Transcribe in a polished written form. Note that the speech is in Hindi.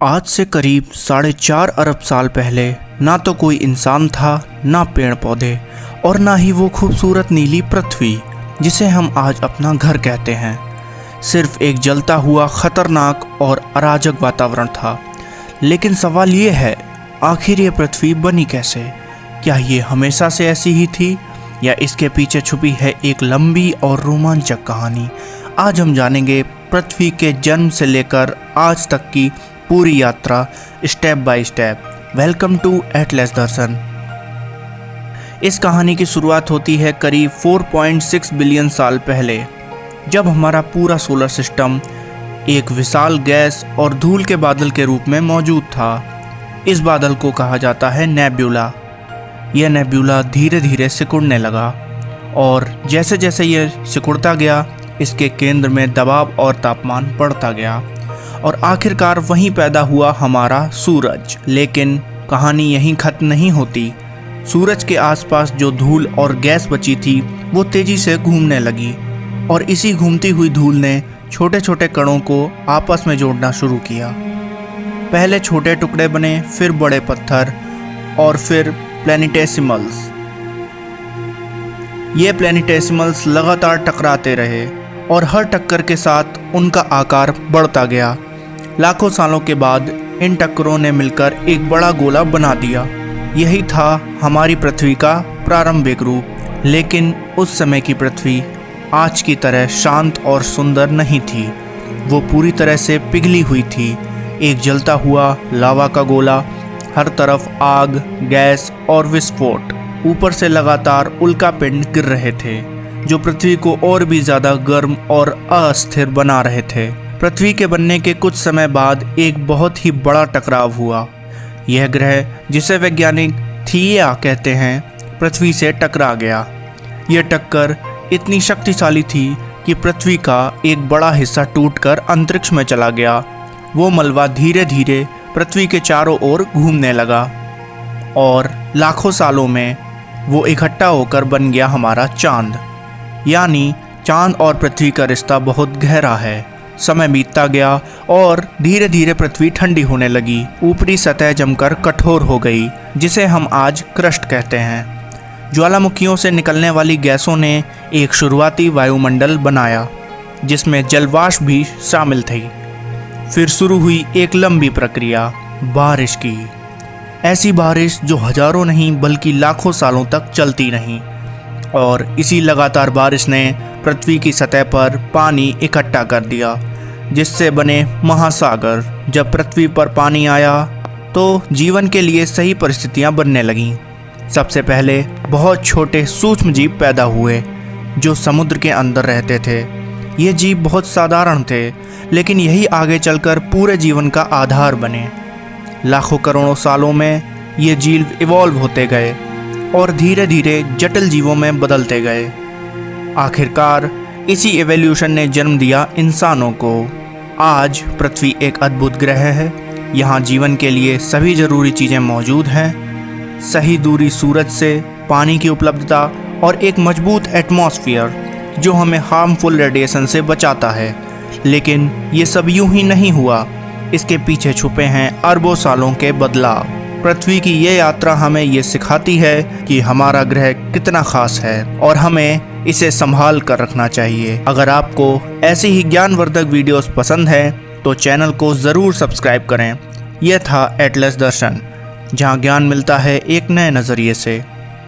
आज से करीब 4.5 अरब साल पहले ना तो कोई इंसान था, ना पेड़ पौधे और ना ही वो खूबसूरत नीली पृथ्वी जिसे हम आज अपना घर कहते हैं। सिर्फ एक जलता हुआ खतरनाक और अराजक वातावरण था। लेकिन सवाल ये है, आखिर ये पृथ्वी बनी कैसे? क्या ये हमेशा से ऐसी ही थी या इसके पीछे छुपी है एक लंबी और रोमांचक कहानी? आज हम जानेंगे पृथ्वी के जन्म से लेकर आज तक की पूरी यात्रा step by step. Welcome to Atlas Darshan. इस कहानी की शुरुआत होती है करीब 4.6 बिलियन साल पहले, जब हमारा पूरा सोलर सिस्टम एक विशाल गैस और धूल के बादल के रूप में मौजूद था। इस बादल को कहा जाता है नेब्यूला। यह नेब्यूला धीरे धीरे सिकुड़ने लगा और जैसे जैसे यह सिकुड़ता गया, इसके केंद्र में दबाव और तापमान बढ़ता गया और आखिरकार वहीं पैदा हुआ हमारा सूरज। लेकिन कहानी यहीं खत्म नहीं होती। सूरज के आसपास जो धूल और गैस बची थी वो तेजी से घूमने लगी और इसी घूमती हुई धूल ने छोटे छोटे कणों को आपस में जोड़ना शुरू किया। पहले छोटे टुकड़े बने, फिर बड़े पत्थर और फिर प्लैनेटेसिमल्स। ये प्लैनेटेसिमल्स लगातार टकराते रहे और हर टक्कर के साथ उनका आकार बढ़ता गया। लाखों सालों के बाद इन टक्करों ने मिलकर एक बड़ा गोला बना दिया। यही था हमारी पृथ्वी का प्रारंभिक रूप। लेकिन उस समय की पृथ्वी आज की तरह शांत और सुंदर नहीं थी। वो पूरी तरह से पिघली हुई थी, एक जलता हुआ लावा का गोला, हर तरफ आग, गैस और विस्फोट। ऊपर से लगातार उल्कापिंड गिर रहे थे जो पृथ्वी को और भी ज़्यादा गर्म और अस्थिर बना रहे थे। पृथ्वी के बनने के कुछ समय बाद एक बहुत ही बड़ा टकराव हुआ। यह ग्रह, जिसे वैज्ञानिक थिया कहते हैं, पृथ्वी से टकरा गया। यह टक्कर इतनी शक्तिशाली थी कि पृथ्वी का एक बड़ा हिस्सा टूटकर अंतरिक्ष में चला गया। वो मलबा धीरे धीरे पृथ्वी के चारों ओर घूमने लगा और लाखों सालों में वो इकट्ठा होकर बन गया हमारा चांद। यानी चांद और पृथ्वी का रिश्ता बहुत गहरा है। समय बीतता गया और धीरे धीरे पृथ्वी ठंडी होने लगी। ऊपरी सतह जमकर कठोर हो गई, जिसे हम आज क्रस्ट कहते हैं। ज्वालामुखियों से निकलने वाली गैसों ने एक शुरुआती वायुमंडल बनाया जिसमें जलवाष्प भी शामिल थी। फिर शुरू हुई एक लंबी प्रक्रिया, बारिश की। ऐसी बारिश जो हजारों नहीं बल्कि लाखों सालों तक चलती रही। और इसी लगातार बारिश ने पृथ्वी की सतह पर पानी इकट्ठा कर दिया, जिससे बने महासागर। जब पृथ्वी पर पानी आया तो जीवन के लिए सही परिस्थितियां बनने लगीं। सबसे पहले बहुत छोटे सूक्ष्म जीव पैदा हुए जो समुद्र के अंदर रहते थे। ये जीव बहुत साधारण थे, लेकिन यही आगे चलकर पूरे जीवन का आधार बने। लाखों करोड़ों सालों में ये जीव इवॉल्व होते गए और धीरे धीरे जटिल जीवों में बदलते गए। आखिरकार इसी एवोल्यूशन ने जन्म दिया इंसानों को। आज पृथ्वी एक अद्भुत ग्रह है। यहाँ जीवन के लिए सभी ज़रूरी चीज़ें मौजूद हैं। सही दूरी सूरज से, पानी की उपलब्धता और एक मजबूत एटमॉस्फेयर जो हमें हार्मफुल रेडिएशन से बचाता है। लेकिन ये सब यूं ही नहीं हुआ। इसके पीछे छुपे हैं अरबों सालों के बदलाव। पृथ्वी की ये यात्रा हमें ये सिखाती है कि हमारा ग्रह कितना खास है और हमें इसे संभाल कर रखना चाहिए। अगर आपको ऐसी ही ज्ञानवर्धक वीडियोस पसंद है तो चैनल को ज़रूर सब्सक्राइब करें। यह था एटलस दर्शन, जहां ज्ञान मिलता है एक नए नज़रिए से।